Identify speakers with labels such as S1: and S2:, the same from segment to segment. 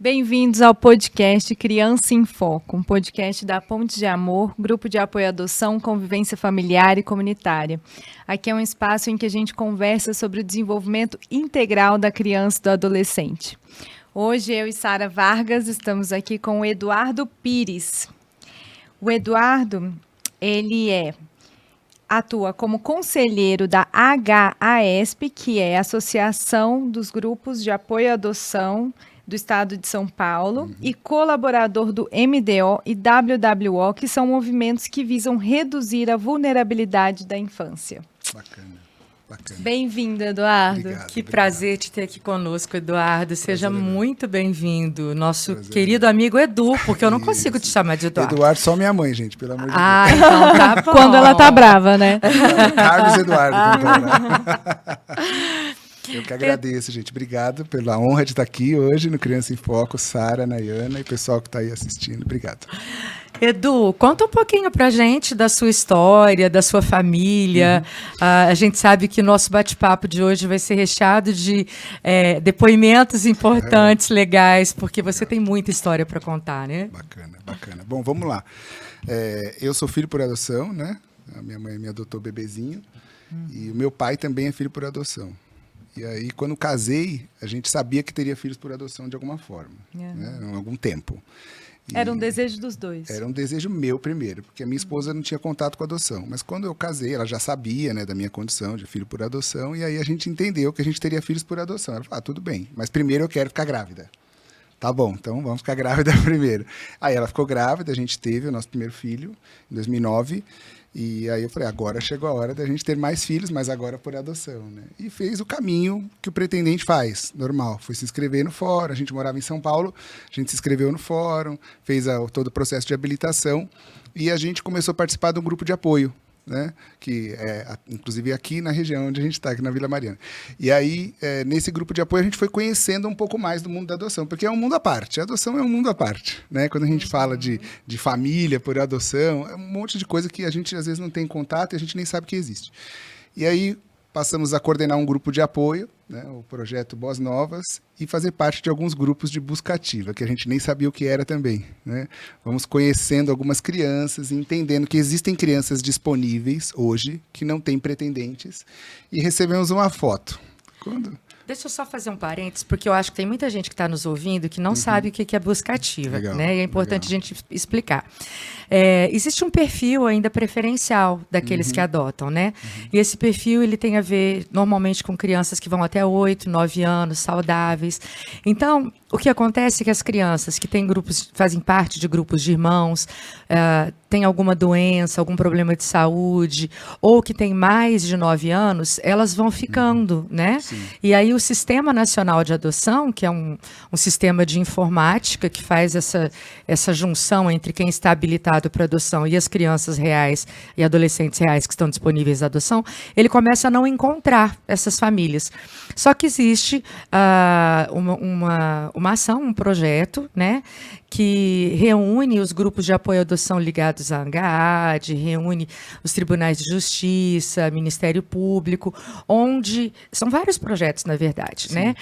S1: Bem-vindos ao podcast Criança em Foco, um podcast da Ponte de Amor, grupo de apoio à adoção, convivência familiar e comunitária. Aqui é um espaço em que a gente conversa sobre o desenvolvimento integral da criança e do adolescente. Hoje eu e Sara Vargas estamos aqui com o Eduardo Pires. O Eduardo, atua como conselheiro da HAESP, que é a Associação dos Grupos de Apoio à Adoção do Estado de São Paulo, e colaborador do MDO e WWO, que são movimentos que visam reduzir a vulnerabilidade da infância.
S2: Bacana.
S1: Bem-vindo, Eduardo.
S3: Obrigado. Prazer te ter aqui conosco, Eduardo. Seja muito bem-vindo. Nosso querido amigo Edu, porque eu não consigo te chamar de Eduardo.
S2: Eduardo, só minha mãe, gente, pelo amor de Deus.
S3: Então tá bom.
S1: Quando ela tá brava, né?
S2: Carlos Eduardo. Eu que agradeço, gente. Obrigado pela honra de estar aqui hoje no Criança em Foco, Sara, Nayana e o pessoal que está aí assistindo. Obrigado.
S3: Edu, conta um pouquinho pra gente da sua história, da sua família. A gente sabe que o nosso bate-papo de hoje vai ser recheado de depoimentos importantes, legais, porque você tem muita história para contar, né?
S2: Bacana. Bom, vamos lá. Eu sou filho por adoção, né? A minha mãe me adotou bebezinho. E o meu pai também é filho por adoção. E aí, quando casei, a gente sabia que teria filhos por adoção de alguma forma, né? Em algum tempo.
S1: Era um desejo dos dois.
S2: Era um desejo meu primeiro, porque a minha esposa não tinha contato com a adoção. Mas quando eu casei, ela já sabia, né, da minha condição de filho por adoção, e aí a gente entendeu que a gente teria filhos por adoção. Ela falou, tudo bem, mas primeiro eu quero ficar grávida. Tá bom, então vamos ficar grávida primeiro. Aí ela ficou grávida, a gente teve o nosso primeiro filho em 2009, e aí eu falei, agora chegou a hora da gente ter mais filhos, mas agora por adoção, né? E fez o caminho que o pretendente faz, normal. Foi se inscrever no fórum, a gente morava em São Paulo, a gente se inscreveu no fórum, fez todo o processo de habilitação e a gente começou a participar de um grupo de apoio, né? Que é, inclusive, aqui na região onde a gente está, aqui na Vila Mariana. E aí, nesse grupo de apoio, a gente foi conhecendo um pouco mais do mundo da adoção, porque é um mundo à parte. A adoção é um mundo à parte, né? Quando a gente fala de família por adoção, é um monte de coisa que a gente, às vezes, não tem contato e a gente nem sabe que existe. E aí, passamos a coordenar um grupo de apoio, né, o projeto Boas Novas, e fazer parte de alguns grupos de busca ativa, que a gente nem sabia o que era também, né? Vamos conhecendo algumas crianças e entendendo que existem crianças disponíveis hoje, que não têm pretendentes, e recebemos uma foto.
S3: Deixa eu só fazer um parênteses, porque eu acho que tem muita gente que está nos ouvindo que não sabe o que é busca ativa, né? E é importante a gente explicar. Existe um perfil ainda preferencial daqueles que adotam, né? E esse perfil ele tem a ver normalmente com crianças que vão até 8, 9 anos, saudáveis. Então, o que acontece é que as crianças que têm grupos, fazem parte de grupos de irmãos, têm alguma doença, algum problema de saúde, ou que têm mais de 9 anos, elas vão ficando, né?
S2: Sim.
S3: E aí o Sistema Nacional de Adoção, que é um sistema de informática que faz essa junção entre quem está habilitado para adoção e as crianças reais e adolescentes reais que estão disponíveis à adoção, ele começa a não encontrar essas famílias. Só que existe uma ação, um projeto, né, que reúne os grupos de apoio à adoção ligados à ANGAAD, reúne os tribunais de justiça, Ministério Público, onde são vários projetos, na verdade, né?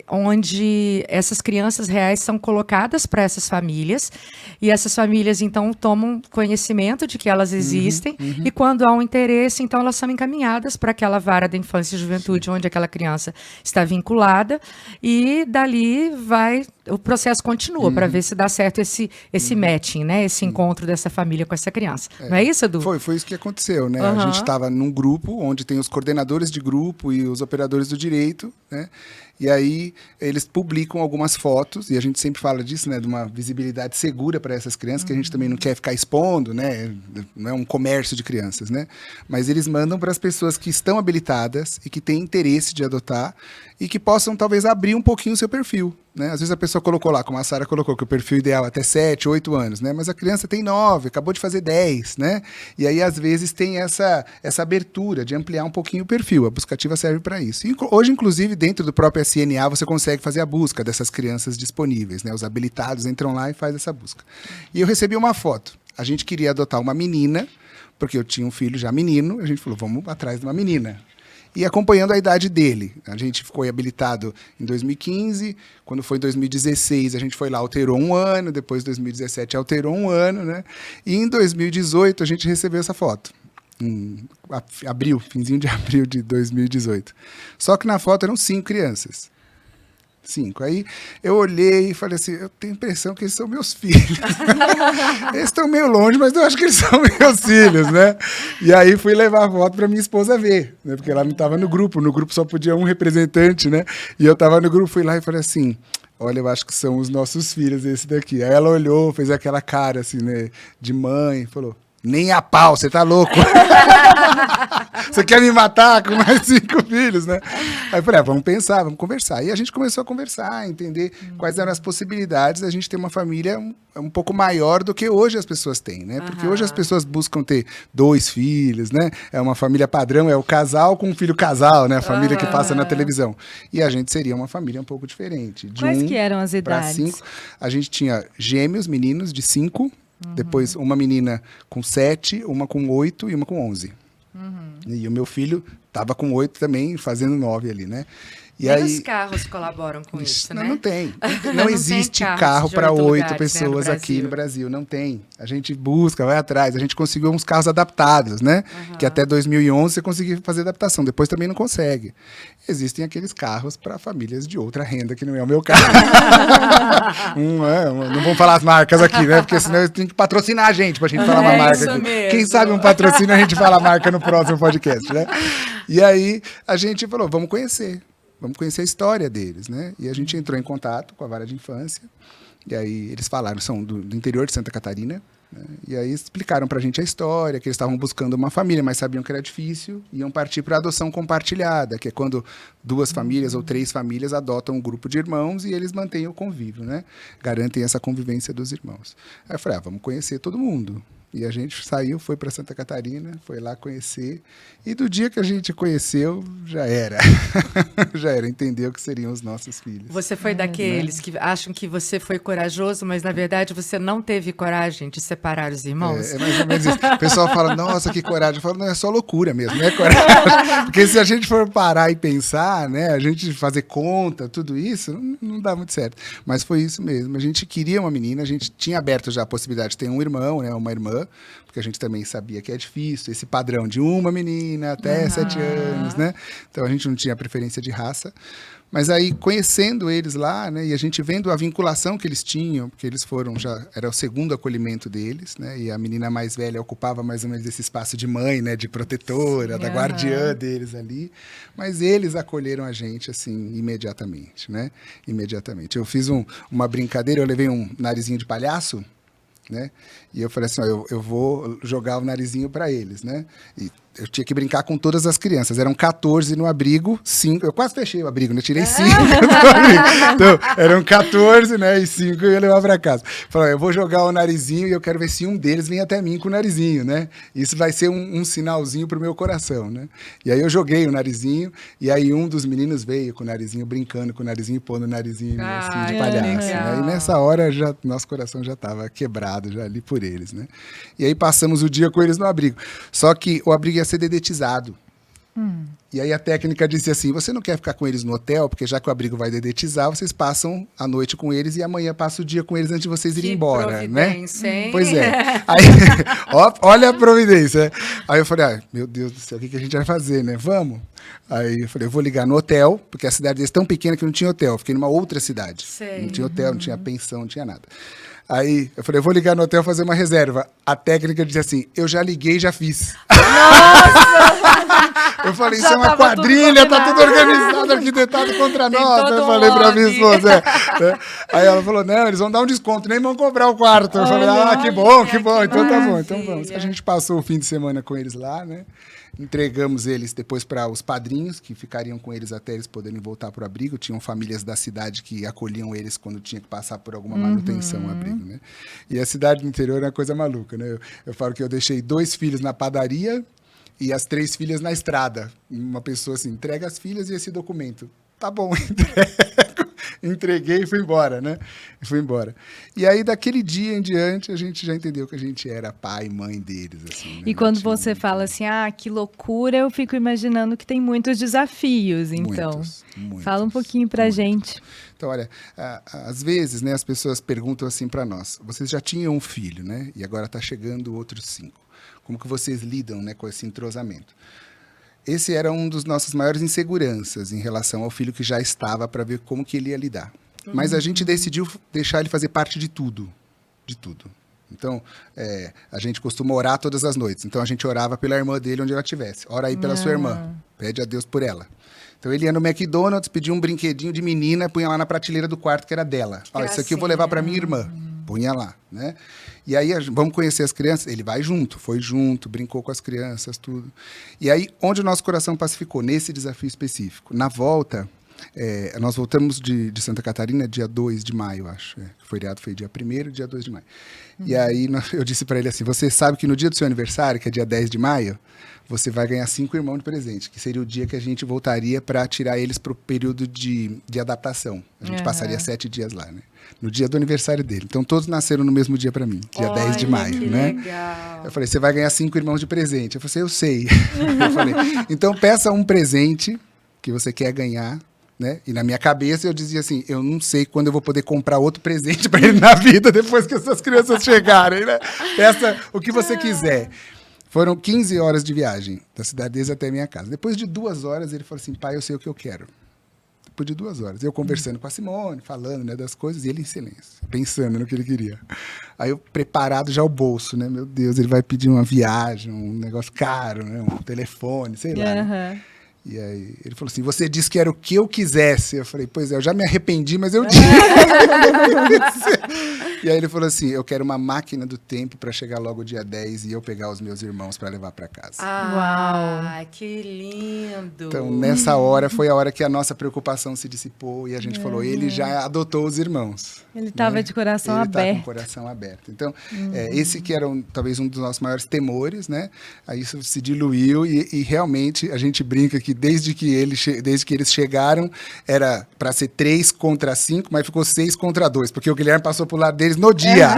S3: Onde essas crianças reais são colocadas para essas famílias e essas famílias, então, tomam conhecimento de que elas existem e quando há um interesse, então, elas são encaminhadas para aquela vara da infância e juventude onde aquela criança está vinculada e dali o processo continua para ver se dá certo esse matching, né? Esse encontro dessa família com essa criança. Não é isso, Edu?
S2: Foi isso que aconteceu, né? A gente estava num grupo onde tem os coordenadores de grupo e os operadores do direito, né? E aí eles publicam algumas fotos, e a gente sempre fala disso, né, de uma visibilidade segura para essas crianças, que a gente também não quer ficar expondo, né, não é um comércio de crianças, né, mas eles mandam para as pessoas que estão habilitadas e que têm interesse de adotar e que possam talvez abrir um pouquinho o seu perfil, né, às vezes a pessoa colocou lá, como a Sara colocou, que o perfil ideal é até 7, 8 anos, né, mas a criança tem 9, acabou de fazer 10, né, e aí às vezes tem essa abertura de ampliar um pouquinho o perfil, a buscativa serve para isso. E hoje, inclusive, dentro do próprio SNA, você consegue fazer a busca dessas crianças disponíveis, né? Os habilitados entram lá e fazem essa busca. E eu recebi uma foto. A gente queria adotar uma menina, porque eu tinha um filho já menino, a gente falou, vamos atrás de uma menina. e acompanhando a idade dele. A gente ficou habilitado em 2015, quando foi em 2016 a gente foi lá, alterou 1 ano, depois em 2017 alterou 1 ano, né? E em 2018 a gente recebeu essa foto. Em abril, finzinho de abril de 2018. Só que na foto eram 5 crianças. 5. Aí eu olhei e falei assim, eu tenho a impressão que eles são meus filhos. Eles estão meio longe, mas eu acho que eles são meus filhos, né? E aí fui levar a foto para minha esposa ver, né? Porque ela não estava no grupo só podia um representante, né? E eu estava no grupo, fui lá e falei assim, olha, eu acho que são os nossos filhos esse daqui. Aí ela olhou, fez aquela cara assim, né, de mãe, falou, nem a pau, você tá louco? Você quer me matar com mais 5 filhos, né? Aí eu falei, vamos pensar, vamos conversar. E a gente começou a conversar, entender quais eram as possibilidades da gente ter uma família um pouco maior do que hoje as pessoas têm, né? Porque hoje as pessoas buscam ter 2 filhos, né? É uma família padrão, é o casal com um filho casal, né? A família que passa na televisão. E a gente seria uma família um pouco diferente. De
S1: Quais que eram as idades?
S2: 5. A gente tinha gêmeos, meninos de 5, depois uma menina com 7, uma com 8 e uma com 11. E o meu filho estava com 8 também, fazendo 9 ali, né? E aí,
S3: os carros colaboram com isso, né?
S2: Não tem. Não existe carro para 8 pessoas aqui no Brasil. Não tem. A gente busca, vai atrás. A gente conseguiu uns carros adaptados, né? Que até 2011 você conseguia fazer adaptação. Depois também não consegue. Existem aqueles carros para famílias de outra renda, que não é o meu carro. Não vamos falar as marcas aqui, né? Porque senão eu tenho que patrocinar a gente para a gente falar uma marca aqui.
S3: Mesmo.
S2: Quem sabe um patrocínio a gente fala a marca no próximo podcast, né? E aí a gente falou, vamos conhecer a história deles, né? E a gente entrou em contato com a Vara de Infância, e aí eles falaram, são do interior de Santa Catarina, né? E aí explicaram pra gente a história, que eles estavam buscando uma família, mas sabiam que era difícil, e iam partir para adoção compartilhada, que é quando 2 famílias ou 3 famílias adotam um grupo de irmãos e eles mantêm o convívio, né? Garantem essa convivência dos irmãos. Aí eu falei, vamos conhecer todo mundo. E a gente saiu, foi para Santa Catarina, foi lá conhecer. E do dia que a gente conheceu, já era. Já era, entendeu que seriam os nossos filhos.
S3: Você foi daqueles que acham que você foi corajoso, mas na verdade você não teve coragem de separar os irmãos?
S2: É mais ou menos isso. O pessoal fala, nossa, que coragem. Eu falo, não, é só loucura mesmo, não é coragem. Porque se a gente for parar e pensar, né, a gente fazer conta, tudo isso, não dá muito certo. Mas foi isso mesmo. A gente queria uma menina, a gente tinha aberto já a possibilidade de ter um irmão, né, uma irmã, porque a gente também sabia que é difícil, esse padrão de uma menina até 7 anos, né? Então a gente não tinha preferência de raça. Mas aí, conhecendo eles lá, né, e a gente vendo a vinculação que eles tinham, porque eles foram, já era o segundo acolhimento deles, né, e a menina mais velha ocupava mais ou menos esse espaço de mãe, né, de protetora, da guardiã deles ali, mas eles acolheram a gente, assim, imediatamente, né, imediatamente. Eu fiz uma brincadeira, eu levei um narizinho de palhaço, né? E eu falei assim, eu vou jogar o narizinho para eles, né? E eu tinha que brincar com todas as crianças. Eram 14 no abrigo, 5... Eu quase fechei o abrigo, né? Tirei 5 do abrigo. Então, eram 14, né? E 5 eu ia levar para casa. Falei, eu vou jogar o narizinho e eu quero ver se um deles vem até mim com o narizinho, né? Isso vai ser um sinalzinho pro meu coração, né? E aí eu joguei o narizinho e aí um dos meninos veio com o narizinho, brincando com o narizinho, pondo o narizinho assim, de palhaço. Né? E nessa hora, nosso coração já estava quebrado já ali por eles, né? E aí passamos o dia com eles no abrigo. Só que o abrigo ia ser dedetizado. E aí a técnica disse assim, você não quer ficar com eles no hotel, porque já que o abrigo vai dedetizar, vocês passam a noite com eles e amanhã passa o dia com eles antes de vocês irem embora, né?
S3: Hein?
S2: Pois é. Aí, olha a providência. Aí eu falei, meu Deus do céu, o que a gente vai fazer, né? Vamos. Aí eu falei, eu vou ligar no hotel, porque a cidade deles é tão pequena que não tinha hotel. Eu fiquei numa outra cidade.
S3: Sei.
S2: Não tinha hotel, não tinha pensão, não tinha nada. Aí eu falei, eu vou ligar no hotel fazer uma reserva. A técnica disse assim, eu já liguei e já fiz. Nossa! Eu falei, isso é uma quadrilha, tá tudo organizado, arquitetado contra nós. Eu falei pra minha esposa. Aí ela falou, não, eles vão dar um desconto, nem vão cobrar o quarto. Eu falei, que bom, então tá bom, então vamos. A gente passou o fim de semana com eles lá, né? Entregamos eles depois para os padrinhos, que ficariam com eles até eles poderem voltar para o abrigo. Tinham famílias da cidade que acolhiam eles quando tinha que passar por alguma manutenção no abrigo, né? E a cidade do interior é uma coisa maluca, né? Eu falo que eu deixei 2 filhos na padaria e as 3 filhas na estrada. Uma pessoa assim, entrega as filhas e esse documento. Tá bom, entrego. entreguei e fui embora, né? E aí, daquele dia em diante, a gente já entendeu que a gente era pai e mãe deles, assim. Né?
S1: E quando você fala assim, que loucura, eu fico imaginando que tem muitos desafios, então.
S2: Muitos.
S1: Fala um pouquinho pra gente.
S2: Então, olha, às vezes, né, as pessoas perguntam assim para nós, vocês já tinham um filho, né? E agora está chegando outros 5. Como que vocês lidam, né, com esse entrosamento? Esse era um dos nossos maiores inseguranças em relação ao filho que já estava, para ver como que ele ia lidar. Mas a gente decidiu deixar ele fazer parte de tudo. Então, a gente costuma orar todas as noites. Então, a gente orava pela irmã dele onde ela estivesse. Ora aí pela sua irmã. Pede a Deus por ela. Então, ele ia no McDonald's, pedia um brinquedinho de menina, punha lá na prateleira do quarto, que era dela. Olha, isso aqui eu vou levar para minha irmã. Punha lá, né? E aí, vamos conhecer as crianças. Ele vai junto, foi junto, brincou com as crianças, tudo. E aí, onde o nosso coração pacificou? Nesse desafio específico. Na volta, nós voltamos de Santa Catarina dia 2 de maio, acho. O feriado foi dia 1º, dia 2 de maio. E aí, eu disse para ele assim, você sabe que no dia do seu aniversário, que é dia 10 de maio, você vai ganhar 5 irmãos de presente, que seria o dia que a gente voltaria para tirar eles para o período de adaptação. A gente passaria 7 dias lá, né? No dia do aniversário dele. Então, todos nasceram no mesmo dia para mim, dia 10 de maio, né?
S3: Legal.
S2: Eu falei, você vai ganhar 5 irmãos de presente. Eu falei, eu sei. Eu falei, então peça um presente que você quer ganhar, né? E na minha cabeça eu dizia assim, eu não sei quando eu vou poder comprar outro presente para ele na vida depois que essas crianças chegarem, né? Peça o que você quiser. Foram 15 horas de viagem, da cidade deles até a minha casa. Depois de 2 horas, ele falou assim, pai, eu sei o que eu quero. Depois de 2 horas. Eu conversando com a Simone, falando, né, das coisas, e ele em silêncio, pensando no que ele queria. Aí eu preparado já o bolso, né? Meu Deus, ele vai pedir uma viagem, um negócio caro, né? Um telefone, sei lá. Né? E aí ele falou assim, você disse que era o que eu quisesse. Eu falei, pois é, eu já me arrependi, mas eu disse. E aí ele falou assim, eu quero uma máquina do tempo para chegar logo dia 10 e eu pegar os meus irmãos para levar para casa.
S3: Uau, que lindo.
S2: Então, nessa hora, foi a hora que a nossa preocupação se dissipou e a gente falou, ele já adotou os irmãos.
S1: Ele estava de coração aberto.
S2: Ele estava com o coração aberto. Então, esse que era talvez um dos nossos maiores temores, né? Aí isso se diluiu e realmente a gente brinca que desde que eles chegaram, era para ser 3 contra 5, mas ficou 6 contra 2, porque o Guilherme passou pro lado deles no dia.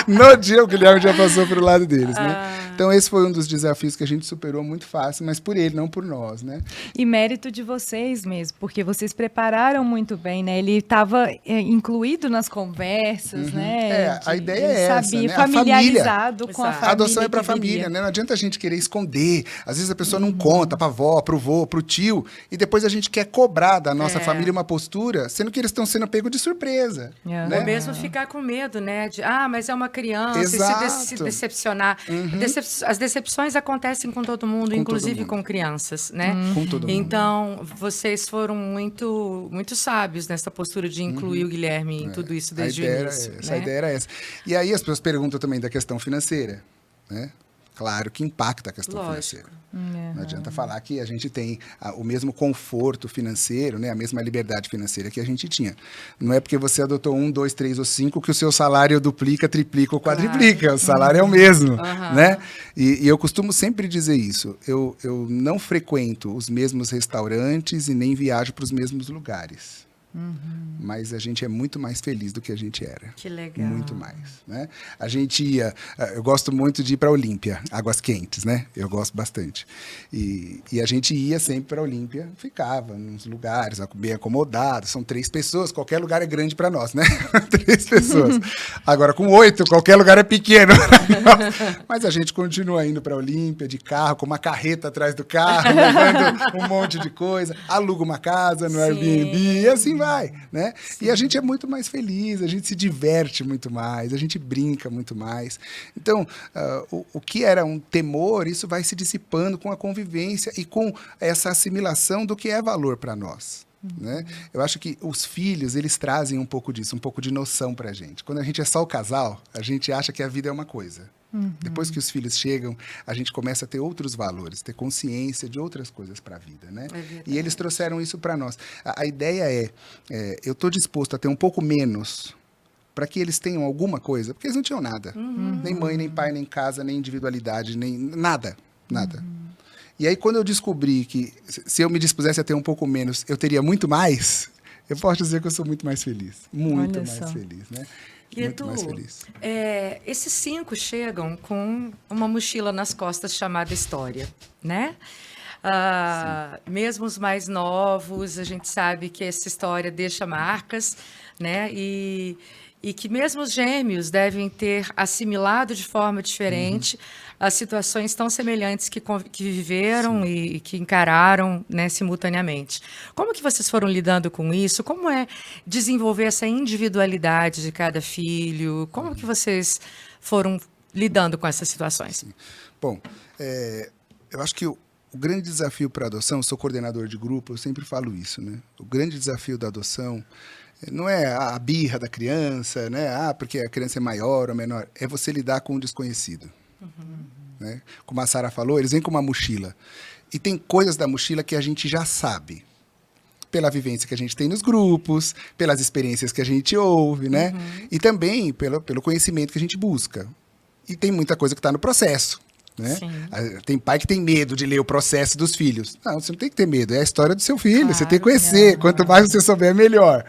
S2: No dia o Guilherme já passou pro lado deles, né? Então, esse foi um dos desafios que a gente superou muito fácil, mas por ele, não por nós, né?
S1: E mérito de vocês mesmo, porque vocês prepararam muito bem, né? Ele estava incluído nas conversas, né?
S2: A ideia é essa,
S1: sabia,
S2: né?
S1: familiarizado com a família.
S2: A adoção é para a família, né? Não adianta a gente querer esconder. Às vezes a pessoa não conta para a avó, para o vô, para o tio, e depois a gente quer cobrar da nossa família uma postura, sendo que eles estão sendo pegos de surpresa. Né?
S3: Ou mesmo ficar com medo, né? De, mas é uma criança,
S2: Exato.
S3: e se decepcionar. As decepções acontecem com todo mundo, inclusive com crianças, né?
S2: Com todo mundo.
S3: Então, vocês foram muito, muito sábios nessa postura de incluir o Guilherme em tudo isso desde o início.
S2: A ideia era essa. E aí as pessoas perguntam também da questão financeira, né? Claro que impacta a questão financeira. Não adianta falar que a gente tem o mesmo conforto financeiro, né? A mesma liberdade financeira que a gente tinha. Não é porque você adotou 1, 2, 3 ou 5 que o seu salário duplica, triplica ou quadriplica. Claro. O salário é o mesmo, né? E eu costumo sempre dizer isso. Eu não frequento os mesmos restaurantes e nem viajo para os mesmos lugares. Mas a gente é muito mais feliz do que a gente era.
S3: Que legal.
S2: Muito mais, né? A gente ia... Eu gosto muito de ir para a Olímpia, Águas Quentes, né? Eu gosto bastante. E a gente ia sempre para a Olímpia, ficava nos lugares, bem acomodado. São 3 pessoas, qualquer lugar é grande para nós, né? 3 pessoas. Agora, com 8, qualquer lugar é pequeno. Mas a gente continua indo para a Olímpia de carro, com uma carreta atrás do carro, levando um monte de coisa. Aluga uma casa no Airbnb e assim vai, né? Sim. E a gente é muito mais feliz, a gente se diverte muito mais, a gente brinca muito mais. Então, o que era um temor, isso vai se dissipando com a convivência e com essa assimilação do que é valor para nós. Né? Eu acho que os filhos, eles trazem um pouco disso, um pouco de noção pra gente. Quando a gente é só o casal, a gente acha que a vida é uma coisa. Depois que os filhos chegam, a gente começa a ter outros valores, ter consciência de outras coisas para a vida, né? E eles trouxeram isso para nós. A ideia eu estou disposto a ter um pouco menos para que eles tenham alguma coisa, porque eles não tinham nada. Nem mãe, nem pai, nem casa, nem individualidade, nem nada. E aí, quando eu descobri que se eu me dispusesse a ter um pouco menos, eu teria muito mais, eu posso dizer que eu sou muito mais feliz. Muito
S1: Olha
S2: mais
S1: só.
S2: feliz, né?
S3: E
S2: Muito
S3: Edu,
S2: mais feliz.
S3: Esses 5 chegam com uma mochila nas costas chamada história, né? Mesmo os mais novos, a gente sabe que essa história deixa marcas, né? E que mesmo os gêmeos devem ter assimilado de forma diferente as situações tão semelhantes que viveram e que encararam, né, simultaneamente. Como que vocês foram lidando com isso? Como é desenvolver essa individualidade de cada filho? Como que vocês foram lidando com essas situações?
S2: Bom, eu acho que o grande desafio para a adoção, eu sou coordenador de grupo, eu sempre falo isso, né? O grande desafio da adoção não é a birra da criança, né? Porque a criança é maior ou menor. É você lidar com o desconhecido. Né? Como a Sara falou, eles vêm com uma mochila. E tem coisas da mochila que a gente já sabe. Pela vivência que a gente tem nos grupos, pelas experiências que a gente ouve, né? E também pelo conhecimento que a gente busca. E tem muita coisa que está no processo. Né? Tem pai que tem medo de ler o processo dos filhos. Não, você não tem que ter medo. É a história do seu filho. Claro, você tem que conhecer. Não. Quanto mais você souber, melhor.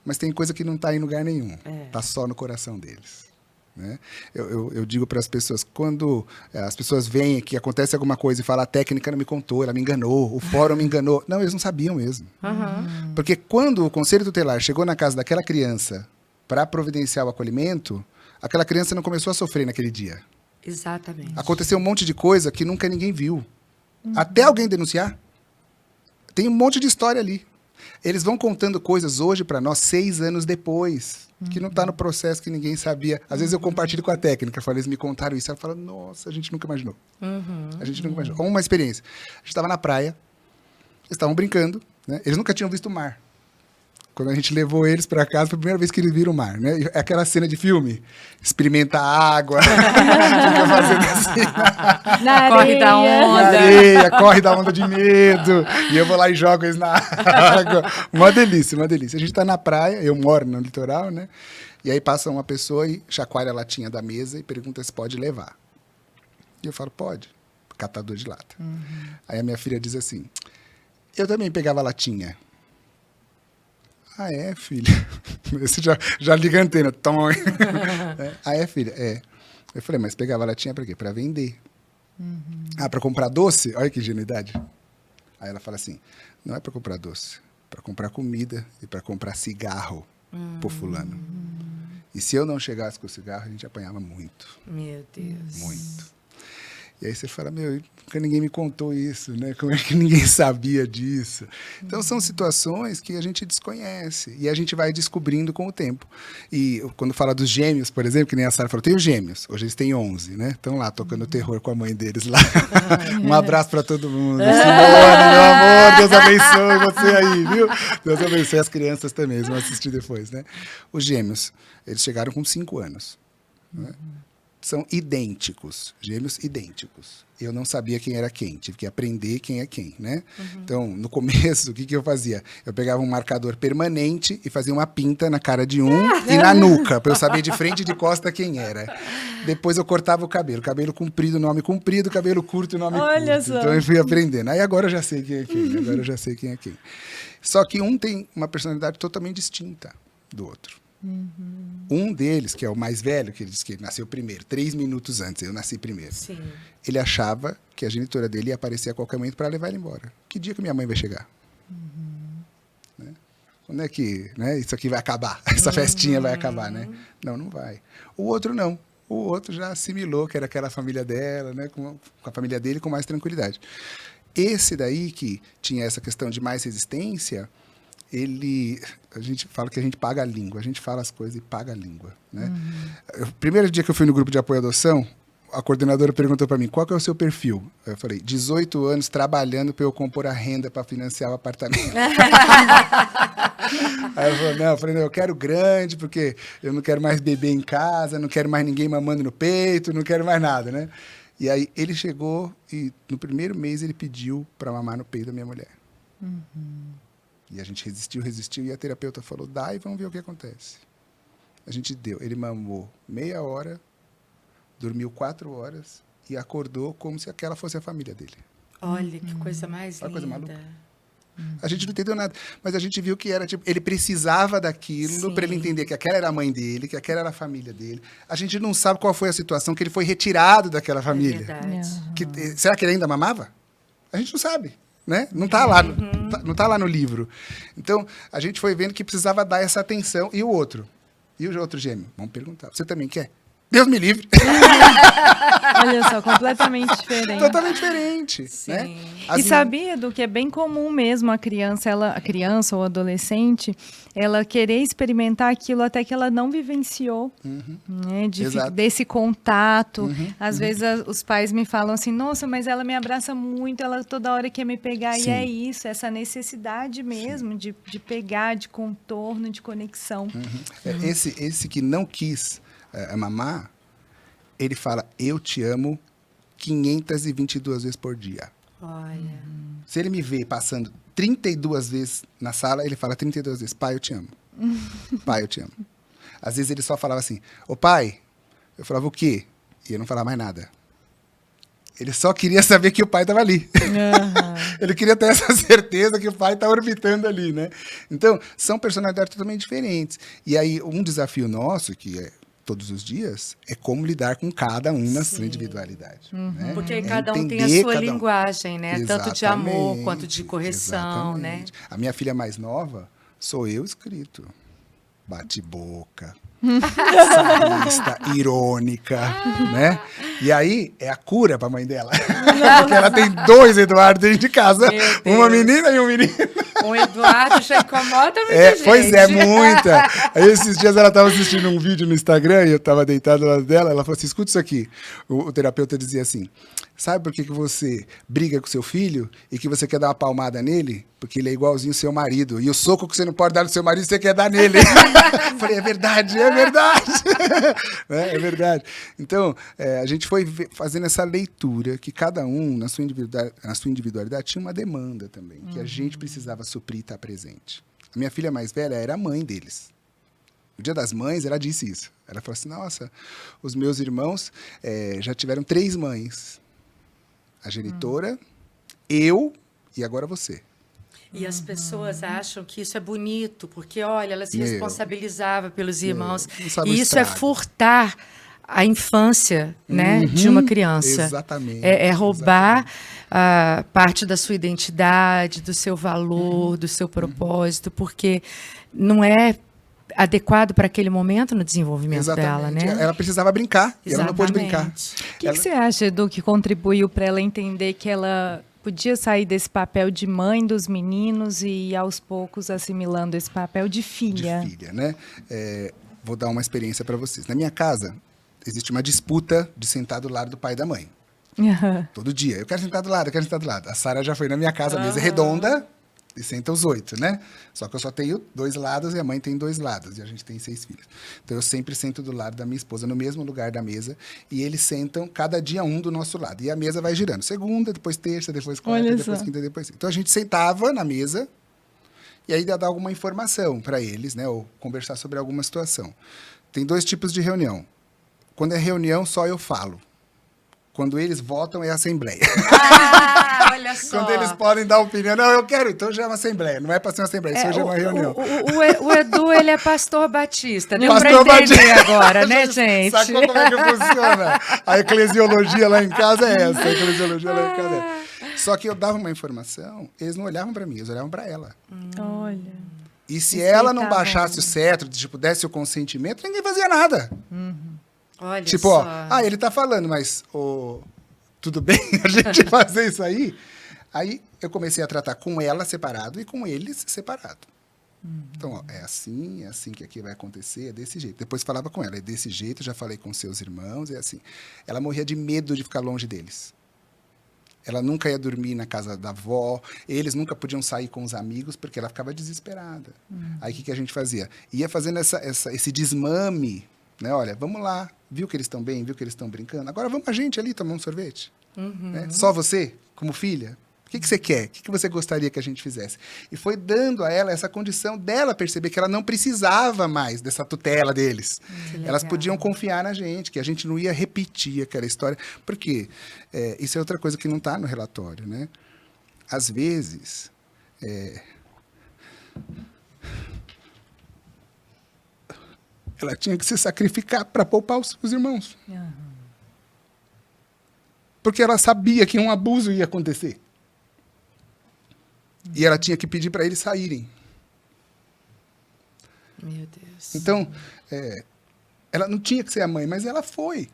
S2: Mas tem coisa que não está em lugar nenhum. Está só no coração deles. Né? Eu digo para as pessoas, quando as pessoas veem que acontece alguma coisa e falam, a técnica não me contou, ela me enganou, o fórum me enganou. Não, eles não sabiam mesmo. Porque quando o Conselho Tutelar chegou na casa daquela criança para providenciar o acolhimento, aquela criança não começou a sofrer naquele dia.
S3: Exatamente.
S2: Aconteceu um monte de coisa que nunca ninguém viu. Até alguém denunciar. Tem um monte de história ali. Eles vão contando coisas hoje para nós 6 anos depois, que não está no processo, que ninguém sabia. Às vezes eu compartilho com a técnica, falo, eles me contaram isso. Ela fala, nossa, a gente nunca imaginou. A gente nunca imaginou. Uma experiência. A gente estava na praia, eles estavam brincando, né? Eles nunca tinham visto o mar. Quando a gente levou eles para casa, foi a primeira vez que eles viram o mar, né? É aquela cena de filme, experimenta a água, fica fazendo assim.
S3: Corre da onda.
S2: Na areia, corre da onda de medo. E eu vou lá e jogo eles na água. Uma delícia, uma delícia. A gente está na praia, eu moro no litoral, né? E aí passa uma pessoa e chacoalha a latinha da mesa e pergunta se pode levar. E eu falo, pode. Catador de lata. Aí a minha filha diz assim, eu também pegava latinha. Ah, é, filha? Você já liga a antena. Tom. Ah, é, filha? É. Eu falei, mas pegava latinha pra quê? Pra vender. Pra comprar doce? Olha que ingenuidade. Aí ela fala assim, não é pra comprar doce, pra comprar comida e pra comprar cigarro pro fulano. E se eu não chegasse com o cigarro, a gente apanhava muito.
S3: Meu Deus.
S2: Muito. E aí você fala, nunca ninguém me contou isso, né? Como é que ninguém sabia disso? Então, são situações que a gente desconhece e a gente vai descobrindo com o tempo. E quando fala dos gêmeos, por exemplo, que nem a Sara falou, tem os gêmeos. Hoje eles têm 11, né? Estão lá tocando terror com a mãe deles lá. Um abraço para todo mundo. Simone, meu amor, Deus abençoe você aí, viu? Deus abençoe as crianças também, eles vão assistir depois, né? Os gêmeos, eles chegaram com 5 anos, né? São idênticos, gêmeos idênticos. Eu não sabia quem era quem, tive que aprender quem é quem, né? Então, no começo, o que eu fazia? Eu pegava um marcador permanente e fazia uma pinta na cara de um e na nuca, para eu saber de frente e de costa quem era. Depois eu cortava o cabelo comprido, nome comprido, cabelo curto, nome
S1: Olha
S2: curto.
S1: Só.
S2: Então eu fui aprendendo. Aí agora eu já sei quem é quem, Só que um tem uma personalidade totalmente distinta do outro. Um deles, que é o mais velho, que ele disse que ele nasceu primeiro, 3 minutos antes, eu nasci primeiro.
S3: Sim.
S2: Ele achava que a genitora dele ia aparecer a qualquer momento para levar ele embora. Que dia que minha mãe vai chegar? Né? Quando é que, né, isso aqui vai acabar? Essa festinha vai acabar, né? Não, não vai. O outro não. O outro já assimilou que era aquela família dela, né, com a família dele com mais tranquilidade. Esse daí, que tinha essa questão de mais resistência, a gente fala que a gente paga a língua, a gente fala as coisas e paga a língua, né? O primeiro dia que eu fui no grupo de apoio à adoção, a coordenadora perguntou para mim, qual que é o seu perfil? Eu falei, 18 anos trabalhando para eu compor a renda para financiar o apartamento. Aí ela falou, não, eu falei, não, eu quero grande, porque eu não quero mais beber em casa, não quero mais ninguém mamando no peito, não quero mais nada, né? E aí ele chegou e no primeiro mês ele pediu para mamar no peito da minha mulher. E a gente resistiu, e a terapeuta falou, dá e vamos ver o que acontece. A gente deu. Ele mamou meia hora, dormiu 4 horas e acordou como se aquela fosse a família dele.
S3: Olha, que coisa mais linda.
S2: Olha que coisa maluca. A gente não entendeu nada. Mas a gente viu que era, tipo, ele precisava daquilo para ele entender que aquela era a mãe dele, que aquela era a família dele. A gente não sabe qual foi a situação que ele foi retirado daquela família. Será que ele ainda mamava? A gente não sabe, né? Não está lá, não tá lá no livro. Então, a gente foi vendo que precisava dar essa atenção. E o outro? E o outro gêmeo? Vamos perguntar. Você também quer? Deus me livre.
S1: Olha só, completamente diferente.
S2: Totalmente diferente, né?
S1: E sabia, do que é bem comum mesmo a criança ou adolescente, ela querer experimentar aquilo até que ela não vivenciou, né? Desse contato. Às vezes os pais me falam assim, nossa, mas ela me abraça muito, ela toda hora quer me pegar. Sim. E é isso, essa necessidade mesmo de pegar, de contorno, de conexão.
S2: Esse que não quis mamar, ele fala, eu te amo 522 vezes por dia.
S3: Olha.
S2: Se ele me vê passando 32 vezes na sala, ele fala 32 vezes, pai, eu te amo. Pai, eu te amo. Às vezes ele só falava assim, ô pai, eu falava o quê? E eu não falava mais nada. Ele só queria saber que o pai estava ali. Ele queria ter essa certeza que o pai está orbitando ali, né? Então, são personalidades totalmente diferentes. E aí, um desafio nosso, que é todos os dias, é como lidar com cada um na sua individualidade. Né?
S3: Porque cada um tem a sua linguagem, né? Exatamente. Tanto de amor quanto de correção, né?
S2: A minha filha mais nova, sou eu escrito. Bate-boca, sarrista, irônica, né? E aí, é a cura pra mãe dela. Porque ela tem 2 Eduardo dentro de casa. Uma menina e um menino.
S3: O Eduardo já incomoda muita gente.
S2: Pois é, muita. Aí esses dias ela estava assistindo um vídeo no Instagram e eu estava deitado do lado dela. Ela falou assim, escuta isso aqui. O terapeuta dizia assim, sabe por que você briga com seu filho e que você quer dar uma palmada nele? Porque ele é igualzinho ao seu marido. E o soco que você não pode dar no seu marido, você quer dar nele. Falei, é verdade, é verdade. É verdade. Então, a gente foi fazendo essa leitura que cada um, na sua individualidade, tinha uma demanda também, que a gente precisava suprir e estar presente. A minha filha mais velha era a mãe deles. No Dia das Mães, ela disse isso. Ela falou assim, nossa, os meus irmãos já tiveram 3 mães. A genitora, eu e agora você.
S3: E as pessoas acham que isso é bonito, porque, olha, ela se responsabilizava pelos irmãos. E isso é furtar a infância, né, de uma criança.
S2: Exatamente.
S3: É roubar parte da sua identidade, do seu valor, do seu propósito, porque não é adequado para aquele momento no desenvolvimento dela, né?
S2: Ela precisava brincar, e ela não pôde brincar.
S1: O que você acha, Edu, que contribuiu para ela entender que ela podia sair desse papel de mãe dos meninos e ir aos poucos assimilando esse papel de filha?
S2: De filha, né? Vou dar uma experiência para vocês. Na minha casa, existe uma disputa de sentar do lado do pai e da mãe. Todo dia. Eu quero sentar do lado, eu quero sentar do lado. A Sara já foi na minha casa, a mesa é redonda, e senta os 8, né? Só que eu só tenho 2 lados e a mãe tem 2 lados. E a gente tem 6 filhos. Então, eu sempre sento do lado da minha esposa, no mesmo lugar da mesa. E eles sentam cada dia um do nosso lado. E a mesa vai girando. Segunda, depois terça, depois quarta, depois quinta, depois... Então, a gente sentava na mesa e aí ia dar alguma informação para eles, né? Ou conversar sobre alguma situação. Tem 2 tipos de reunião. Quando é reunião, só eu falo. Quando eles votam, é assembleia.
S3: Olha só.
S2: Quando eles podem dar opinião, não, eu quero, então já é uma assembleia. Não é para ser uma assembleia, isso hoje é uma reunião.
S3: O Edu, ele é pastor batista. Deu para entender agora, né, gente?
S2: Sabe como é que funciona? A eclesiologia lá em casa é essa. Só que eu dava uma informação, eles não olhavam para mim, eles olhavam para ela.
S1: Olha.
S2: E se ela não baixasse o cetro, tipo, desse o consentimento, ninguém fazia nada.
S3: Olha
S2: tipo,
S3: só.
S2: Ele tá falando, mas tudo bem a gente fazer isso aí? Aí eu comecei a tratar com ela separado e com eles separado. Então, é assim que aqui vai acontecer, é desse jeito. Depois falava com ela, é desse jeito, já falei com seus irmãos, é assim. Ela morria de medo de ficar longe deles. Ela nunca ia dormir na casa da avó, eles nunca podiam sair com os amigos, porque ela ficava desesperada. Aí o que a gente fazia? Ia fazendo esse desmame, né? Olha, vamos lá, viu que eles estão bem, viu que eles estão brincando? Agora vamos a gente ali tomar um sorvete. Né? Só você, como filha? O que você quer? O que você gostaria que a gente fizesse? E foi dando a ela essa condição dela perceber que ela não precisava mais dessa tutela deles. Elas podiam confiar na gente, que a gente não ia repetir aquela história. Porque isso é outra coisa que não está no relatório, né? Às vezes, ela tinha que se sacrificar para poupar os seus irmãos. Porque ela sabia que um abuso ia acontecer. E ela tinha que pedir para eles saírem.
S3: Meu Deus.
S2: Então, ela não tinha que ser a mãe, mas ela foi.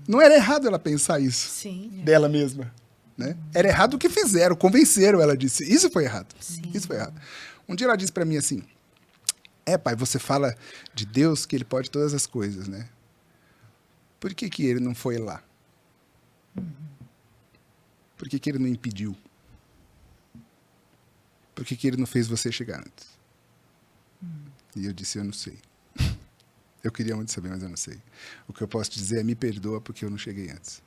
S2: Não era errado ela pensar isso.
S3: Sim.
S2: Dela mesma. Né? Era errado o que fizeram, convenceram, ela disse. Isso foi errado.
S3: Sim.
S2: Isso foi errado. Um dia ela disse para mim assim, pai, você fala de Deus que ele pode todas as coisas, né? Por que ele não foi lá? Por que ele não impediu? Por que ele não fez você chegar antes? E eu disse, eu não sei. Eu queria muito saber, mas eu não sei. O que eu posso te dizer é, me perdoa porque eu não cheguei antes.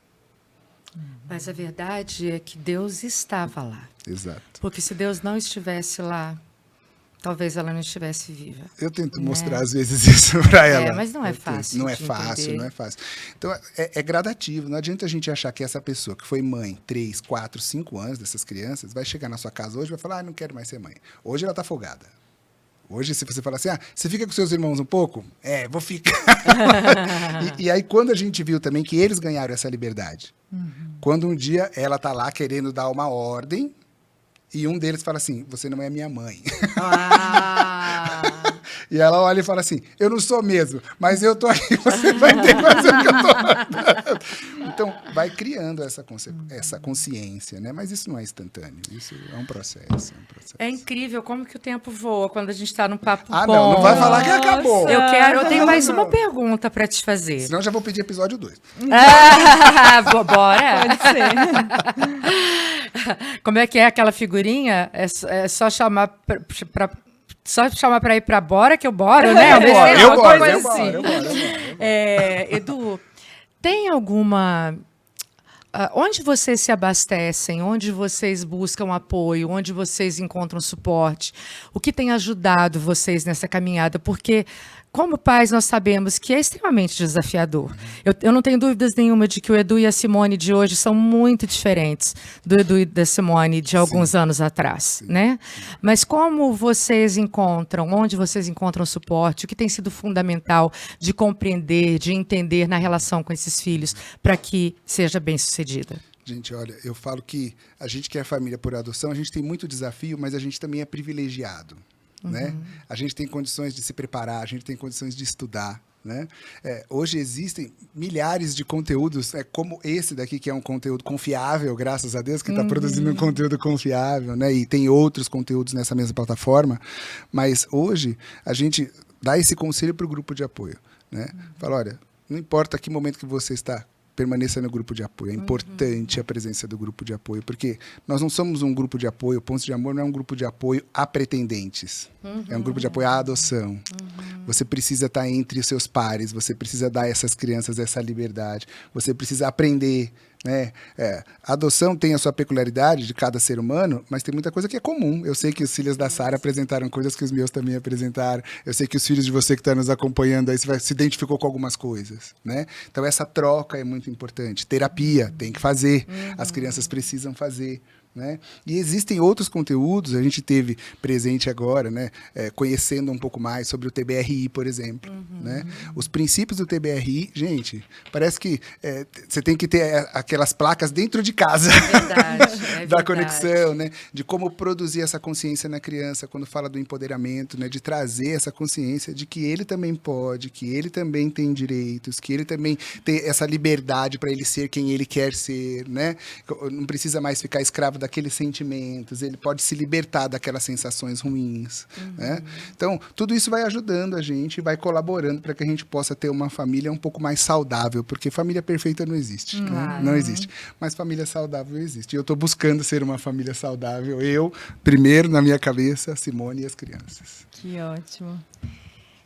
S3: Mas a verdade é que Deus estava lá.
S2: Exato.
S3: Porque se Deus não estivesse lá, talvez ela não estivesse viva.
S2: Eu tento mostrar, às vezes, isso para ela.
S3: Mas não é fácil.
S2: Não é fácil, não é fácil. Então, é gradativo. Não adianta a gente achar que essa pessoa que foi mãe 3, 4, 5 anos dessas crianças vai chegar na sua casa hoje e vai falar, não quero mais ser mãe. Hoje ela está folgada. Hoje, se você falar assim, você fica com seus irmãos um pouco? Vou ficar. e aí, quando a gente viu também que eles ganharam essa liberdade. Quando um dia ela está lá querendo dar uma ordem e um deles fala assim, você não é minha mãe. E ela olha e fala assim, eu não sou mesmo, mas eu tô aqui, você vai ter que fazer o que eu tô mandando. Então, vai criando essa consciência, né? Mas isso não é instantâneo, isso é um processo.
S3: É incrível como que o tempo voa quando a gente está num papo bom.
S2: Não vai falar que acabou.
S3: Eu tenho mais uma pergunta para te fazer.
S2: Senão eu já vou pedir episódio 2.
S3: Bora?
S1: Pode ser.
S3: Como é que é aquela figurinha? É só chamar para ir para Bora que eu boro, né?
S2: Eu boro.
S3: Edu, tem alguma... onde vocês se abastecem? Onde vocês buscam apoio? Onde vocês encontram suporte? O que tem ajudado vocês nessa caminhada? Porque, como pais, nós sabemos que é extremamente desafiador. Eu não tenho dúvidas nenhuma de que o Edu e a Simone de hoje são muito diferentes do Edu e da Simone de alguns anos atrás, né? Mas como vocês encontram, onde vocês encontram suporte? O que tem sido fundamental de compreender, de entender na relação com esses filhos para que seja bem-sucedida?
S2: Gente, olha, eu falo que a gente que é família por adoção, a gente tem muito desafio, mas a gente também é privilegiado. Né? A gente tem condições de se preparar, a gente tem condições de estudar. Né? Hoje existem milhares de conteúdos, como esse daqui, que é um conteúdo confiável, graças a Deus, que está produzindo um conteúdo confiável, né? E tem outros conteúdos nessa mesma plataforma. Mas hoje a gente dá esse conselho para o grupo de apoio. Né? Fala, olha, não importa que momento que você está, permaneça no grupo de apoio. É importante a presença do grupo de apoio, porque nós não somos um grupo de apoio, Pontos de Amor não é um grupo de apoio a pretendentes. É um grupo de apoio à adoção. Você precisa estar entre os seus pares, você precisa dar a essas crianças essa liberdade, você precisa aprender. Né? A adoção tem a sua peculiaridade de cada ser humano, mas tem muita coisa que é comum. Eu sei que os filhos da Sara apresentaram coisas que os meus também apresentaram. Eu sei que os filhos de você que está nos acompanhando aí se identificou com algumas coisas. Né? Então essa troca é muito importante. Terapia, tem que fazer. As crianças precisam fazer. Né? E existem outros conteúdos, a gente teve presente agora, né? Conhecendo um pouco mais sobre o TBRI, por exemplo. Né? Os princípios do TBRI, gente, parece que você tem que ter aquelas placas dentro de casa. Da conexão, né? De como produzir essa consciência na criança quando fala do empoderamento, né? De trazer essa consciência de que ele também pode, que ele também tem direitos, que ele também tem essa liberdade para ele ser quem ele quer ser, né? Não precisa mais ficar escravo daqueles sentimentos, ele pode se libertar daquelas sensações ruins. Né? Então, tudo isso vai ajudando a gente, vai colaborando para que a gente possa ter uma família um pouco mais saudável, porque família perfeita não existe. Né? Não existe. Mas família saudável existe. E eu estou buscando ser uma família saudável. Eu, primeiro, na minha cabeça, a Simone e as crianças.
S1: Que ótimo.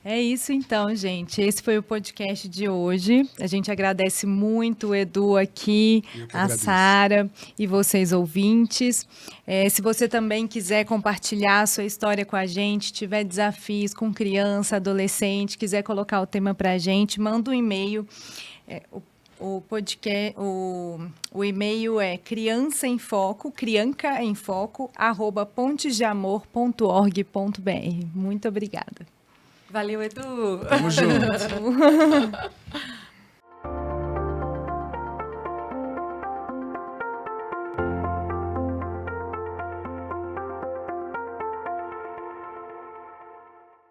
S1: É isso então, gente. Esse foi o podcast de hoje. A gente agradece muito o Edu aqui, a Sara e vocês ouvintes. Se você também quiser compartilhar a sua história com a gente, tiver desafios com criança, adolescente, quiser colocar o tema para a gente, manda um e-mail. O podcast, o e-mail é criançaemfoco@pontesdeamor.org.br. Muito obrigada.
S3: Valeu, Edu.
S2: Tamo junto.